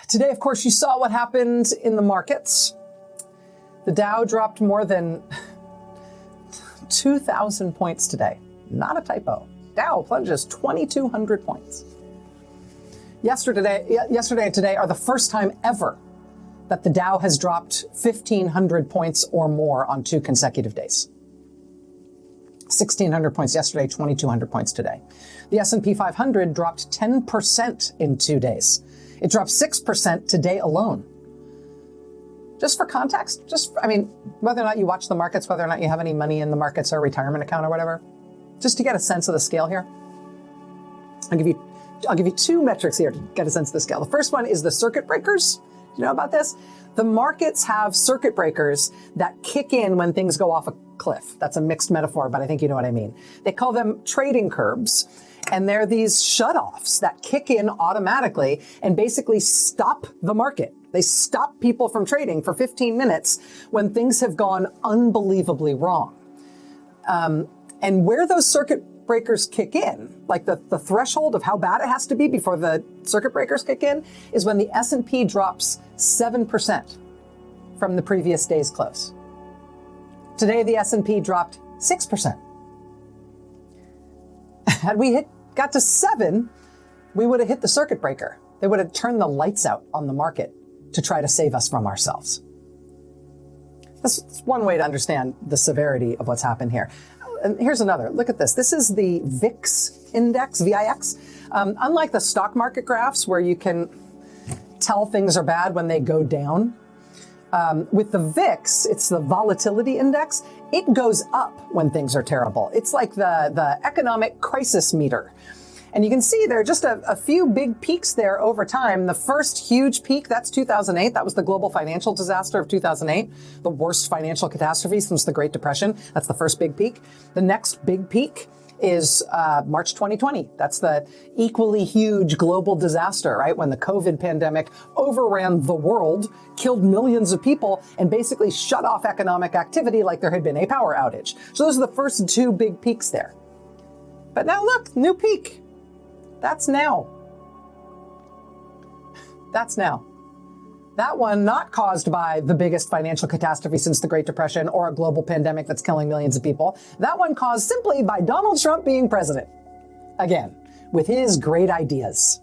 Today, of course, you saw what happened in the markets. The Dow dropped more than 2,000 points today. Not a typo. Dow plunges 2,200 points. Yesterday and today are the first time ever that the Dow has dropped 1,500 points or more on 2 consecutive days. 1,600 points yesterday, 2,200 points today. The S&P 500 dropped 10% in 2 days. It dropped 6% today alone. Just for context, whether or not you watch the markets, whether or not you have any money in the markets or retirement account or whatever, just to get a sense of the scale here, I'll give you 2 metrics here to get a sense of the scale. The first one is the circuit breakers. You know about this? The markets have circuit breakers that kick in when things go off a cliff. That's a mixed metaphor, but I think you know what I mean. They call them trading curbs, and they're these shutoffs that kick in automatically and basically stop the market. They stop people from trading for 15 minutes when things have gone unbelievably wrong. And where those circuit breakers kick in, like the threshold of how bad it has to be before the circuit breakers kick in, is when the S&P drops 7% from the previous day's close. Today, the S&P dropped 6%. Had we got to 7, we would have hit the circuit breaker. They would have turned the lights out on the market to try to save us from ourselves. That's one way to understand the severity of what's happened here. And here's another. Look at this. This is the VIX index, VIX. Unlike the stock market graphs where you can tell things are bad when they go down, with the VIX, it's the volatility index. It goes up when things are terrible. It's like the economic crisis meter. And you can see there are just a few big peaks there over time. The first huge peak, that's 2008. That was the global financial disaster of 2008, the worst financial catastrophe since the Great Depression. That's the first big peak. The next big peak is March 2020. That's the equally huge global disaster, right? When the COVID pandemic overran the world, killed millions of people, and basically shut off economic activity like there had been a power outage. So those are the first 2 big peaks there. But now look, new peak. That's now. That's now. That one not caused by the biggest financial catastrophe since the Great Depression or a global pandemic that's killing millions of people. That one caused simply by Donald Trump being president. Again, with his great ideas.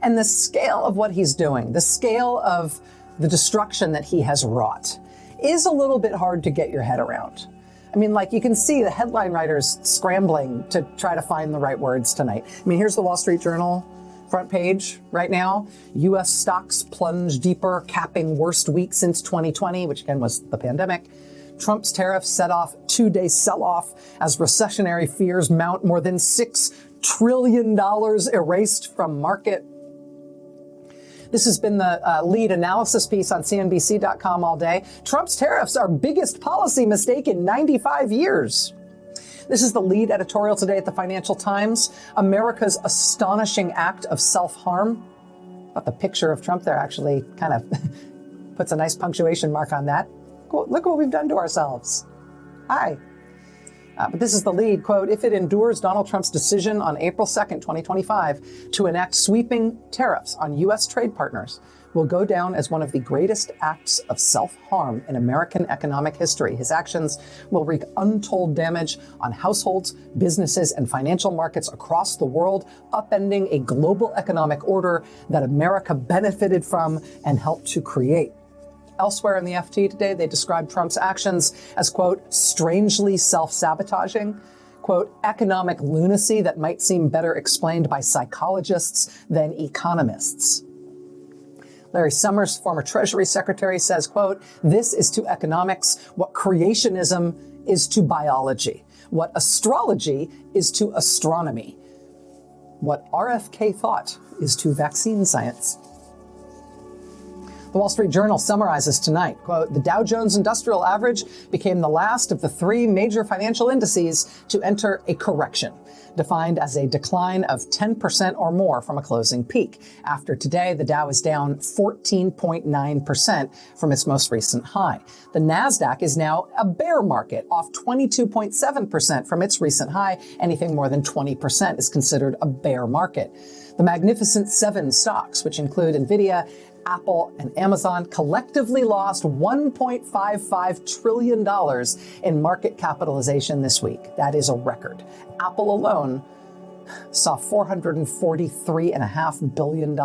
And the scale of what he's doing, the scale of the destruction that he has wrought, is a little bit hard to get your head around. I mean, like, you can see the headline writers scrambling to try to find the right words tonight. I mean, here's the Wall Street Journal front page right now. U.S. stocks plunge deeper, capping worst week since 2020, which again was the pandemic. Trump's tariffs set off 2-day sell-off as recessionary fears mount. More than $6 trillion erased from market. This has been the lead analysis piece on CNBC.com all day. Trump's tariffs are biggest policy mistake in 95 years. This is the lead editorial today at the Financial Times. America's astonishing act of self-harm. But the picture of Trump there actually kind of puts a nice punctuation mark on that. Look what we've done to ourselves. Hi. But this is the lead, quote, if it endures Donald Trump's decision on April 2nd, 2025, to enact sweeping tariffs on U.S. trade partners, will go down as one of the greatest acts of self-harm in American economic history. His actions will wreak untold damage on households, businesses, and financial markets across the world, upending a global economic order that America benefited from and helped to create. Elsewhere in the FT today, they described Trump's actions as, quote, strangely self-sabotaging, quote, economic lunacy that might seem better explained by psychologists than economists. Larry Summers, former Treasury Secretary, says, quote, this is to economics what creationism is to biology, what astrology is to astronomy, what RFK thought is to vaccine science. The Wall Street Journal summarizes tonight, quote, "The Dow Jones Industrial Average became the last of the three major financial indices to enter a correction, defined as a decline of 10% or more from a closing peak. After today, the Dow is down 14.9% from its most recent high. The Nasdaq is now a bear market, off 22.7% from its recent high. Anything more than 20% is considered a bear market. The Magnificent Seven stocks, which include Nvidia, Apple, and Amazon, collectively lost $1.55 trillion in market capitalization this week. That is a record. Apple alone saw $443.5 billion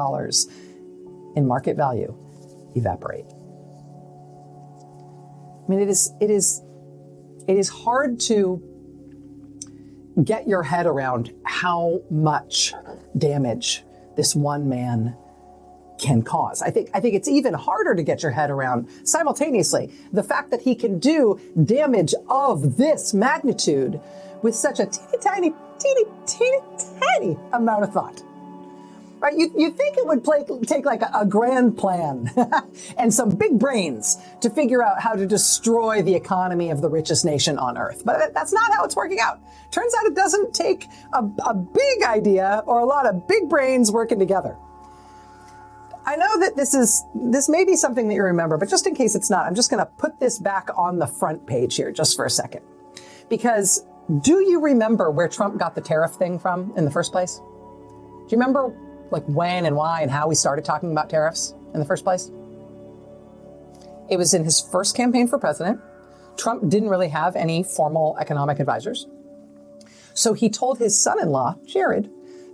in market value evaporate. I mean, it is hard to get your head around how much damage this one man can cause. I think it's even harder to get your head around simultaneously the fact that he can do damage of this magnitude with such a teeny tiny amount of thought. Right? You think it would take like a grand plan and some big brains to figure out how to destroy the economy of the richest nation on earth. But that's not how it's working out. Turns out it doesn't take a big idea or a lot of big brains working together. I know that this may be something that you remember, but just in case it's not, I'm just going to put this back on the front page here just for a second. Because do you remember where Trump got the tariff thing from in the first place? Do you remember like when and why and how we started talking about tariffs in the first place? It was in his first campaign for president. Trump didn't really have any formal economic advisors. So he told his son-in-law, Jared,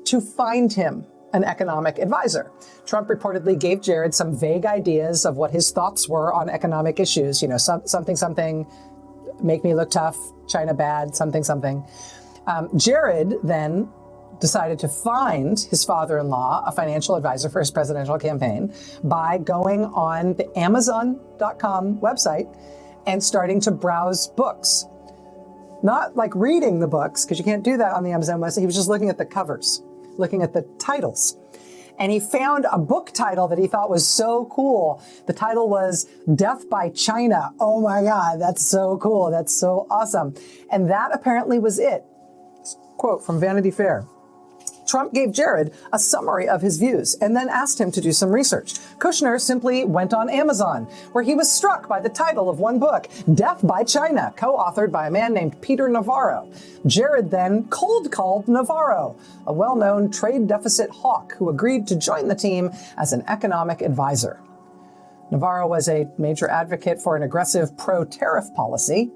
to find him an economic advisor. Trump reportedly gave Jared some vague ideas of what his thoughts were on economic issues. You know, something, make me look tough, China bad, something. Jared then decided to find his father-in-law a financial advisor for his presidential campaign by going on the Amazon.com website and starting to browse books. Not like reading the books, because you can't do that on the Amazon website. He was just looking at the covers, looking at the titles. And he found a book title that he thought was so cool. The title was Death by China. Oh my God, that's so cool. That's so awesome. And that apparently was it. Quote from Vanity Fair. Trump gave Jared a summary of his views and then asked him to do some research. Kushner simply went on Amazon, where he was struck by the title of one book, Death by China, co-authored by a man named Peter Navarro. Jared then cold called Navarro, a well-known trade deficit hawk who agreed to join the team as an economic advisor. Navarro was a major advocate for an aggressive pro-tariff policy.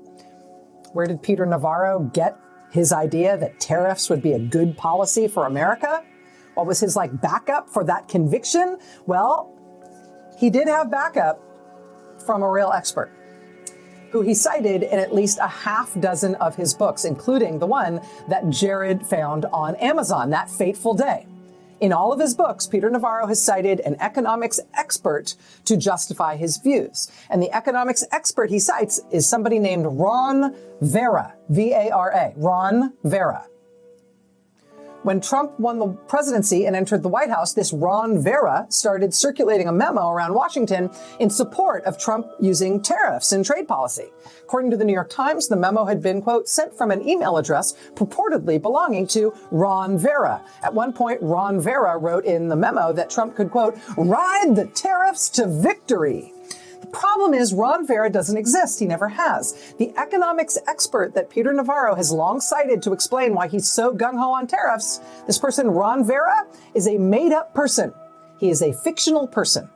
Where did Peter Navarro get his idea that tariffs would be a good policy for America? What was his backup for that conviction? Well, he did have backup from a real expert who he cited in at least a half dozen of his books, including the one that Jared found on Amazon that fateful day. In all of his books, Peter Navarro has cited an economics expert to justify his views. And the economics expert he cites is somebody named Ron Vera, V-A-R-A, Ron Vera. When Trump won the presidency and entered the White House, this Ron Vera started circulating a memo around Washington in support of Trump using tariffs in trade policy. According to the New York Times, the memo had been, quote, sent from an email address purportedly belonging to Ron Vera. At one point, Ron Vera wrote in the memo that Trump could, quote, ride the tariffs to victory. The problem is Ron Vera doesn't exist. He never has. The economics expert that Peter Navarro has long cited to explain why he's so gung-ho on tariffs, this person, Ron Vera, is a made-up person. He is a fictional person.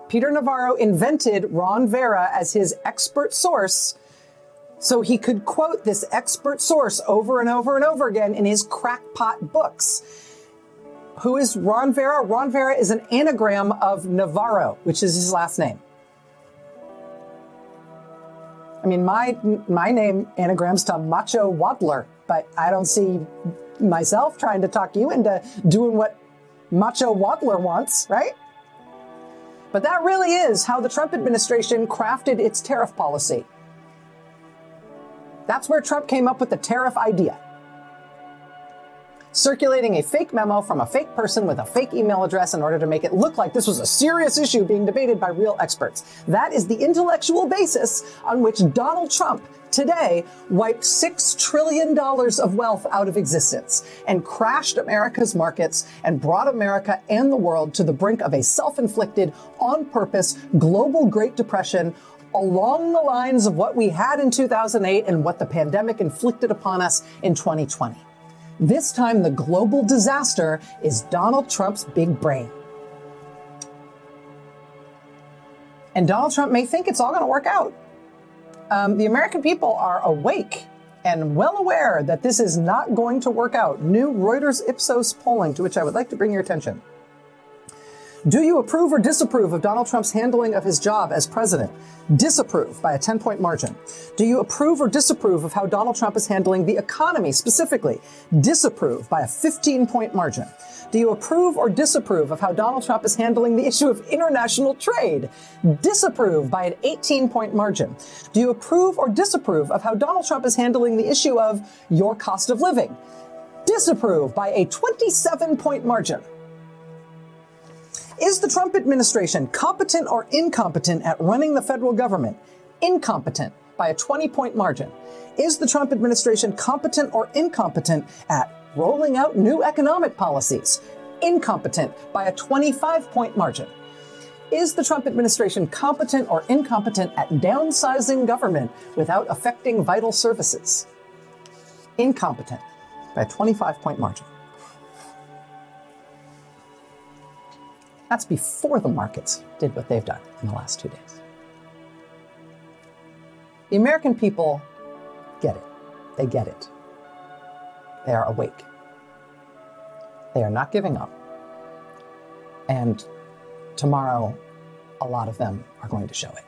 Peter Navarro invented Ron Vera as his expert source so he could quote this expert source over and over and over again in his crackpot books. Who is Ron Vera? Ron Vera is an anagram of Navarro, which is his last name. I mean, my name anagrams to Macho Waddler, but I don't see myself trying to talk you into doing what Macho Waddler wants, right? But that really is how the Trump administration crafted its tariff policy. That's where Trump came up with the tariff idea. circulating a fake memo from a fake person with a fake email address in order to make it look like this was a serious issue being debated by real experts. That is the intellectual basis on which Donald Trump today wiped $6 trillion of wealth out of existence and crashed America's markets and brought America and the world to the brink of a self-inflicted, on-purpose, global Great Depression along the lines of what we had in 2008 and what the pandemic inflicted upon us in 2020. This time, the global disaster is Donald Trump's big brain. And Donald Trump may think it's all going to work out. The American people are awake and well aware that this is not going to work out. New Reuters Ipsos polling, to which I would like to bring your attention. Do you approve or disapprove of Donald Trump's handling of his job as president? Disapprove by a 10-point margin. Do you approve or disapprove of how Donald Trump is handling the economy specifically? Disapprove by a 15-point margin. Do you approve or disapprove of how Donald Trump is handling the issue of international trade? Disapprove by an 18-point margin. Do you approve or disapprove of how Donald Trump is handling the issue of your cost of living? Disapprove by a 27-point margin. Is the Trump administration competent or incompetent at running the federal government? Incompetent by a 20-point margin. Is the Trump administration competent or incompetent at rolling out new economic policies? Incompetent by a 25-point margin. Is the Trump administration competent or incompetent at downsizing government without affecting vital services? Incompetent by a 25-point margin. That's before the markets did what they've done in the last 2 days. The American people get it. They get it. They are awake. They are not giving up. And tomorrow, a lot of them are going to show it.